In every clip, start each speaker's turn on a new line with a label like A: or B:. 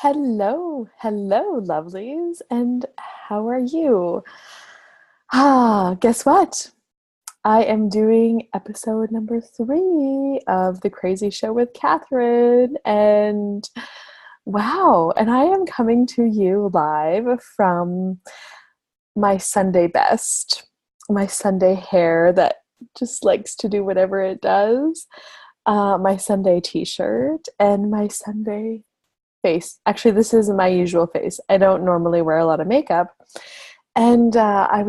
A: Hello, lovelies, and how are you? Guess what? I am doing episode number 3 of the KrAzY Show with Katherine, and wow, and I am coming to you live from my Sunday best, my Sunday hair that just likes to do whatever it does, my Sunday t-shirt, and my Sunday face. Actually, this is my usual face. I don't normally wear a lot of makeup. And I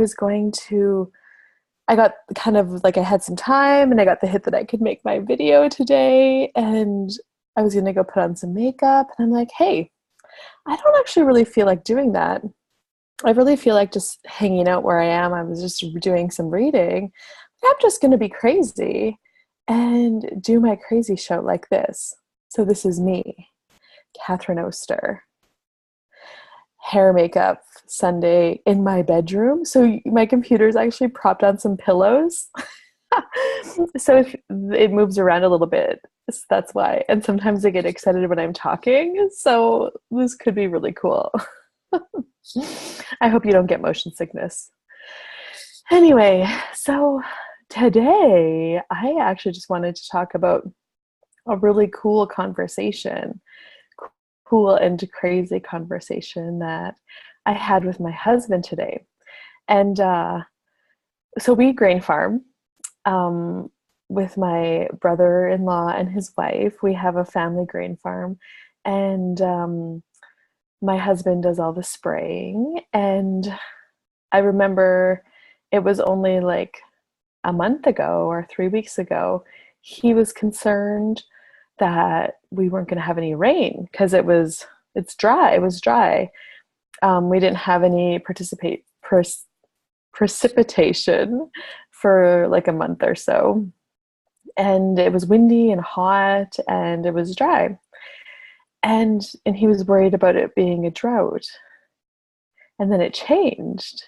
A: got kind of like I had some time and I got the hit that I could make my video today. And I was going to go put on some makeup. And I'm like, hey, I don't actually really feel like doing that. I really feel like just hanging out where I am. I was just doing some reading. I'm just going to be crazy and do my KrAzY show like this. So this is me. Katherine Oster. Hair makeup Sunday in my bedroom. So my computer is actually propped on some pillows. So if it moves around a little bit, so that's why. And sometimes I get excited when I'm talking. So this could be really cool. I hope you don't get motion sickness. Anyway, so today I actually just wanted to talk about a really cool conversation. Cool and crazy conversation that I had with my husband today. And so we grain farm with my brother-in-law and his wife. We have a family grain farm, and my husband does all the spraying. And I remember it was only like a month ago or 3 weeks ago, he was concerned that we weren't going to have any rain because it was dry. We didn't have any precipitation for like a month or so, and it was windy and hot and it was dry, and he was worried about it being a drought. And then it changed,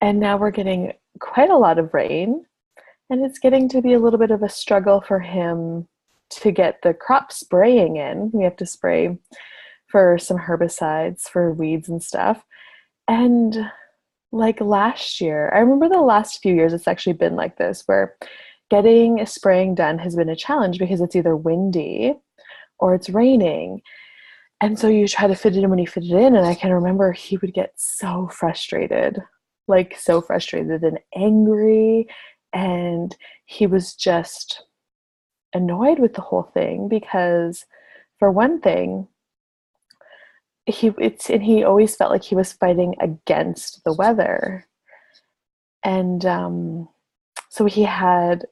A: and now we're getting quite a lot of rain, and it's getting to be a little bit of a struggle for him to get the crop spraying in. We have to spray for some herbicides for weeds and stuff. And like last year, I remember the last few years it's actually been like this, where getting spraying done has been a challenge because it's either windy or it's raining. And so you try to fit it in when you fit it in. And I can remember he would get so frustrated and angry. And he was just annoyed with the whole thing because, for one thing, he always felt like he was fighting against the weather. And so he had,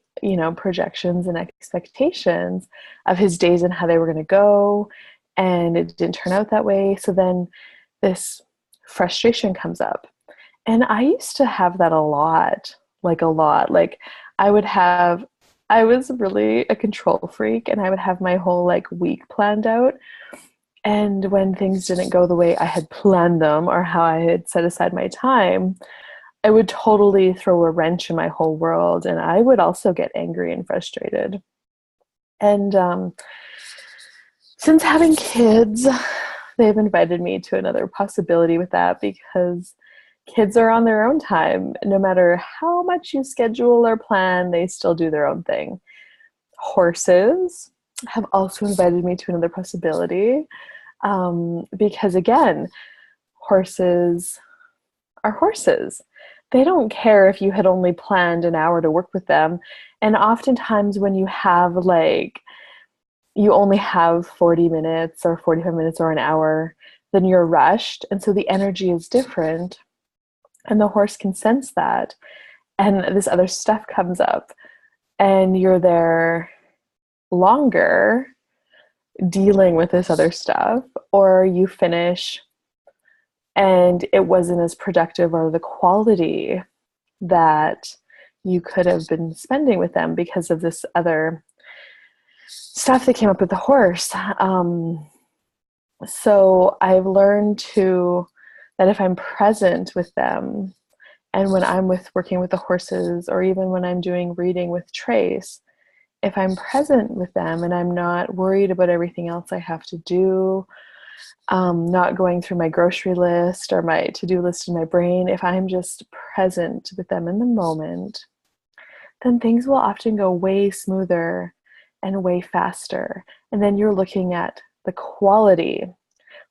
A: projections and expectations of his days and how they were going to go, and it didn't turn out that way. So then this frustration comes up. And I used to have that a lot. Like I was really a control freak, and I would have my whole week planned out. And when things didn't go the way I had planned them or how I had set aside my time, I would totally throw a wrench in my whole world, and I would also get angry and frustrated. And since having kids, they've invited me to another possibility with that, because kids are on their own time. No matter how much you schedule or plan, they still do their own thing. Horses have also invited me to another possibility, because again, horses are horses. They don't care if you had only planned an hour to work with them. And oftentimes when you have you only have 40 minutes or 45 minutes or an hour, then you're rushed. And so the energy is different. And the horse can sense that. And this other stuff comes up, and you're there longer dealing with this other stuff, or you finish and it wasn't as productive or the quality that you could have been spending with them because of this other stuff that came up with the horse. So I've learned that if I'm present with them, and when I'm working with the horses, or even when I'm doing reading with Trace, if I'm present with them and I'm not worried about everything else I have to do, not going through my grocery list or my to-do list in my brain, if I'm just present with them in the moment, then things will often go way smoother and way faster. And then you're looking at the quality,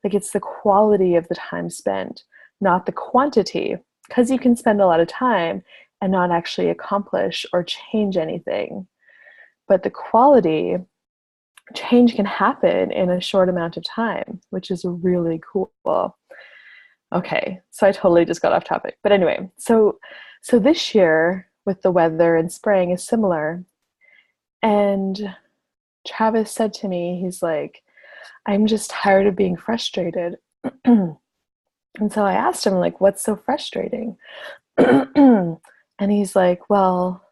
A: like it's the quality of the time spent, not the quantity, because you can spend a lot of time and not actually accomplish or change anything. But the quality, change can happen in a short amount of time, which is really cool. Okay, so I totally just got off topic. But anyway, so this year with the weather and spraying is similar. And Travis said to me, he's like, I'm just tired of being frustrated. And so I asked him, like, what's so frustrating? And he's like, well,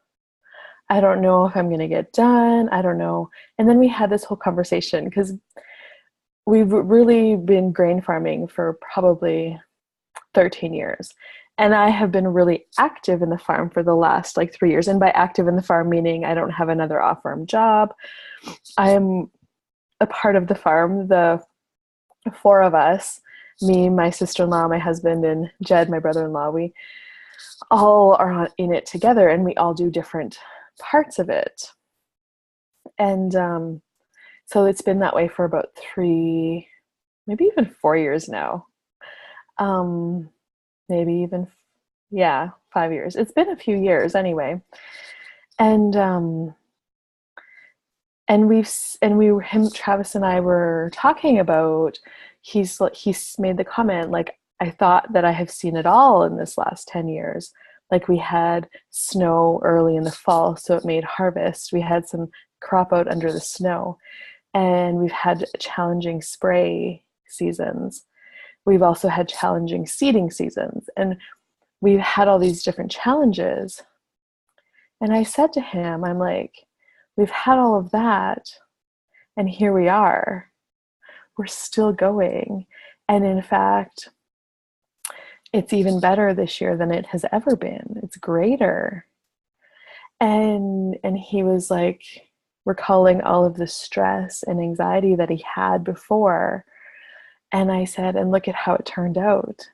A: I don't know if I'm going to get done. I don't know. And then we had this whole conversation because we've really been grain farming for probably 13 years. And I have been really active in the farm for the last like 3 years. And by active in the farm, meaning I don't have another off-farm job. I am a part of the farm. The four of us, me, my sister-in-law, my husband, and Jed, my brother-in-law, we all are in it together and we all do different parts of it. And so it's been that way for about 3, maybe even 4 years now. Maybe even, 5 years. It's been a few years anyway. And Travis and I were talking about, he's made the comment, like, I thought that I have seen it all in this last 10 years. Like we had snow early in the fall, so it made harvest. We had some crop out under the snow, and we've had challenging spray seasons. We've also had challenging seeding seasons, and we've had all these different challenges. And I said to him, I'm like, we've had all of that, and here we are. We're still going. And in fact, it's even better this year than it has ever been. It's greater. And he was like recalling all of the stress and anxiety that he had before. And I said, and look at how it turned out.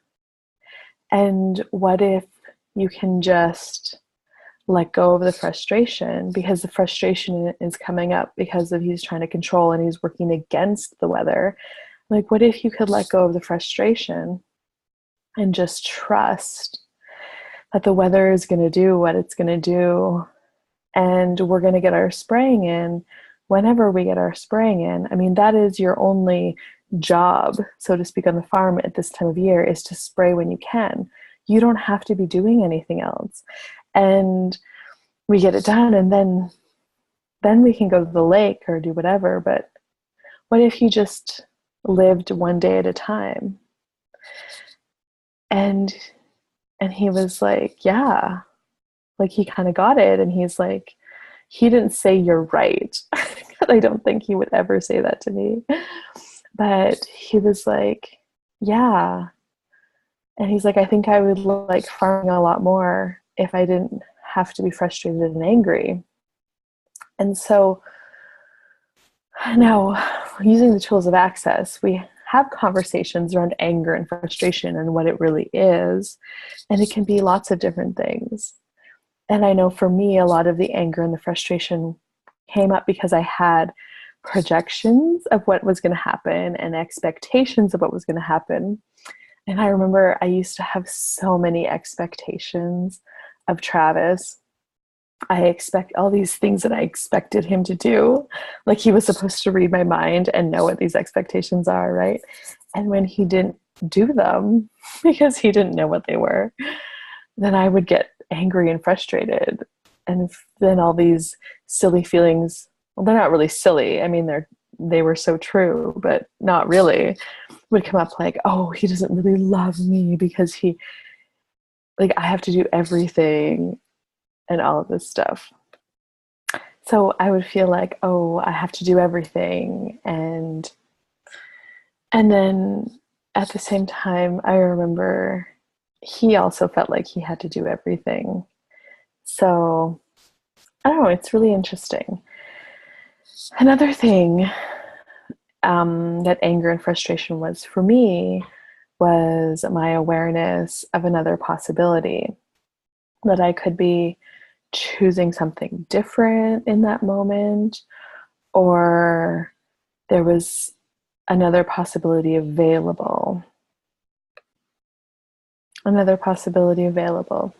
A: And what if you can just let go of the frustration, because the frustration is coming up because of he's trying to control and he's working against the weather. Like, what if you could let go of the frustration and just trust that the weather is going to do what it's going to do, and we're going to get our spraying in whenever we get our spraying in. I mean, that is your only job, so to speak, on the farm at this time of year, is to spray when you can. You don't have to be doing anything else. And we get it done, and then we can go to the lake or do whatever. But what if you just lived one day at a time? And he was like, yeah, like he kind of got it. And he's like, he didn't say you're right. I don't think he would ever say that to me. But he was like, yeah. And he's like, I think I would like farming a lot more if I didn't have to be frustrated and angry. And so now, using the tools of access, we have conversations around anger and frustration and what it really is. And it can be lots of different things. And I know for me, a lot of the anger and the frustration came up because I had projections of what was going to happen and expectations of what was going to happen. And I remember I used to have so many expectations of Travis. I expect all these things that I expected him to do. Like he was supposed to read my mind and know what these expectations are, right? And when he didn't do them because he didn't know what they were, then I would get angry and frustrated. And then all these silly feelings, well, they're not really silly. I mean, they were so true, but not really, would come up like, oh, he doesn't really love me because I have to do everything and all of this stuff. So I would feel like, oh, I have to do everything. And then at the same time, I remember he also felt like he had to do everything. So I don't know, it's really interesting. Another thing, that anger and frustration was for me was my awareness of another possibility, that I could be choosing something different in that moment, or there was another possibility available. Another possibility available.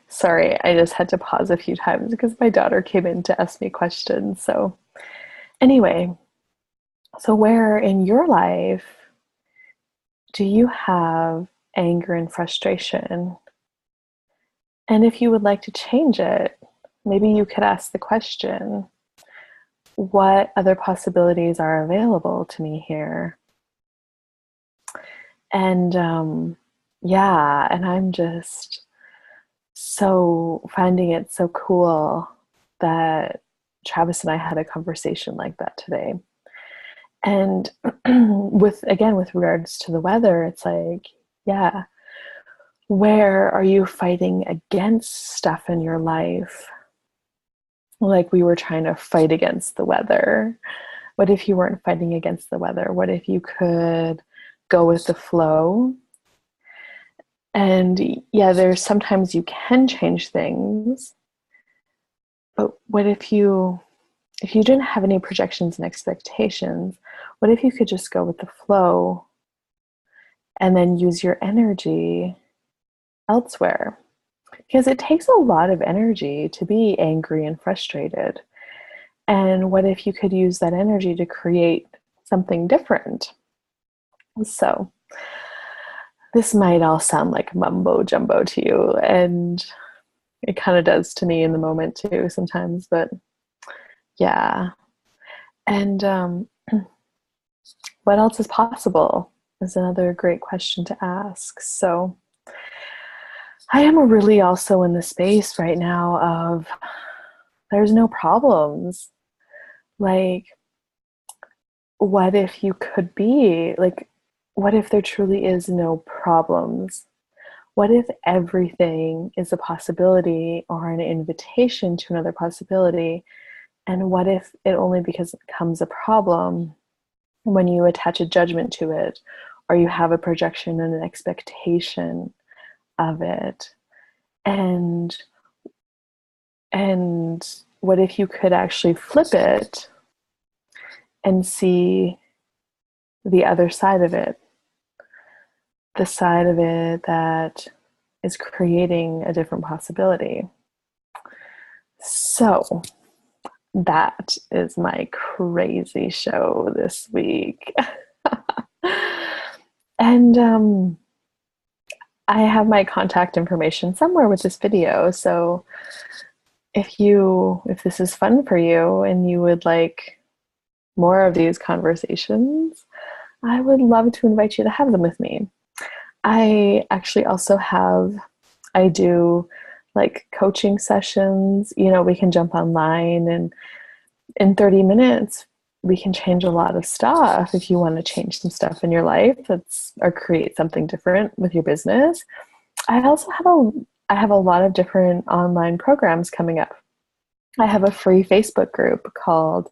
A: Sorry, I just had to pause a few times because my daughter came in to ask me questions. So anyway, so where in your life do you have anger and frustration? And if you would like to change it, maybe you could ask the question, what other possibilities are available to me here? And yeah, and I'm just so finding it so cool that Travis and I had a conversation like that today. And with regards to the weather, it's like, yeah, where are you fighting against stuff in your life? Like we were trying to fight against the weather. What if you weren't fighting against the weather? What if you could go with the flow? And yeah, there's sometimes you can change things, but what if you didn't have any projections and expectations? What if you could just go with the flow and then use your energy elsewhere? Because it takes a lot of energy to be angry and frustrated. And what if you could use that energy to create something different? So this might all sound like mumbo jumbo to you, and it kind of does to me in the moment too sometimes, but yeah. And what else is possible is another great question to ask. So I am really also in the space right now of there's no problems. Like, what if you could be like, what if there truly is no problems? What if everything is a possibility or an invitation to another possibility? And what if it only becomes a problem when you attach a judgment to it, or you have a projection and an expectation of it? And what if you could actually flip it and see the other side of it? The side of it that is creating a different possibility. So that is my KrAzY show this week. And I have my contact information somewhere with this video. So if this is fun for you and you would like more of these conversations, I would love to invite you to have them with me. I actually also I do like coaching sessions. We can jump online, and in 30 minutes, we can change a lot of stuff. If you want to change some stuff in your life or create something different with your business. I also have a lot of different online programs coming up. I have a free Facebook group called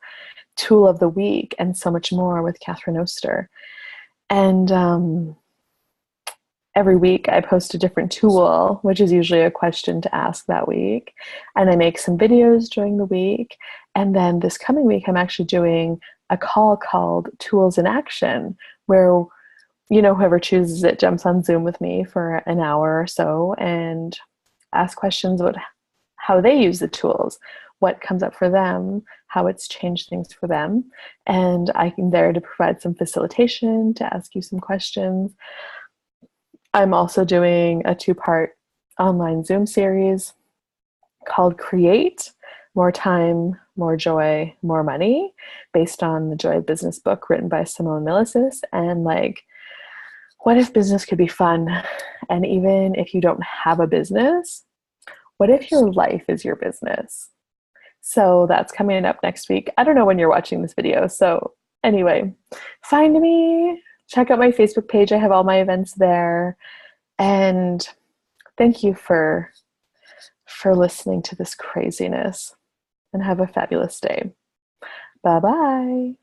A: Tool of the Week and so much more with Katherine Oster. And every week I post a different tool, which is usually a question to ask that week. And I make some videos during the week. And then this coming week, I'm actually doing a call called Tools in Action, where, whoever chooses it jumps on Zoom with me for an hour or so and ask questions about how they use the tools, what comes up for them, how it's changed things for them. And I'm there to provide some facilitation, to ask you some questions. I'm also doing a 2-part online Zoom series called Create, More Time, More Joy, More Money, based on the Joy of Business book written by Simone Milasas. And what if business could be fun? And even if you don't have a business, what if your life is your business? So that's coming up next week. I don't know when you're watching this video. So anyway, find me. Check out my Facebook page. I have all my events there. And thank you for listening to this craziness, and have a fabulous day. Bye-bye.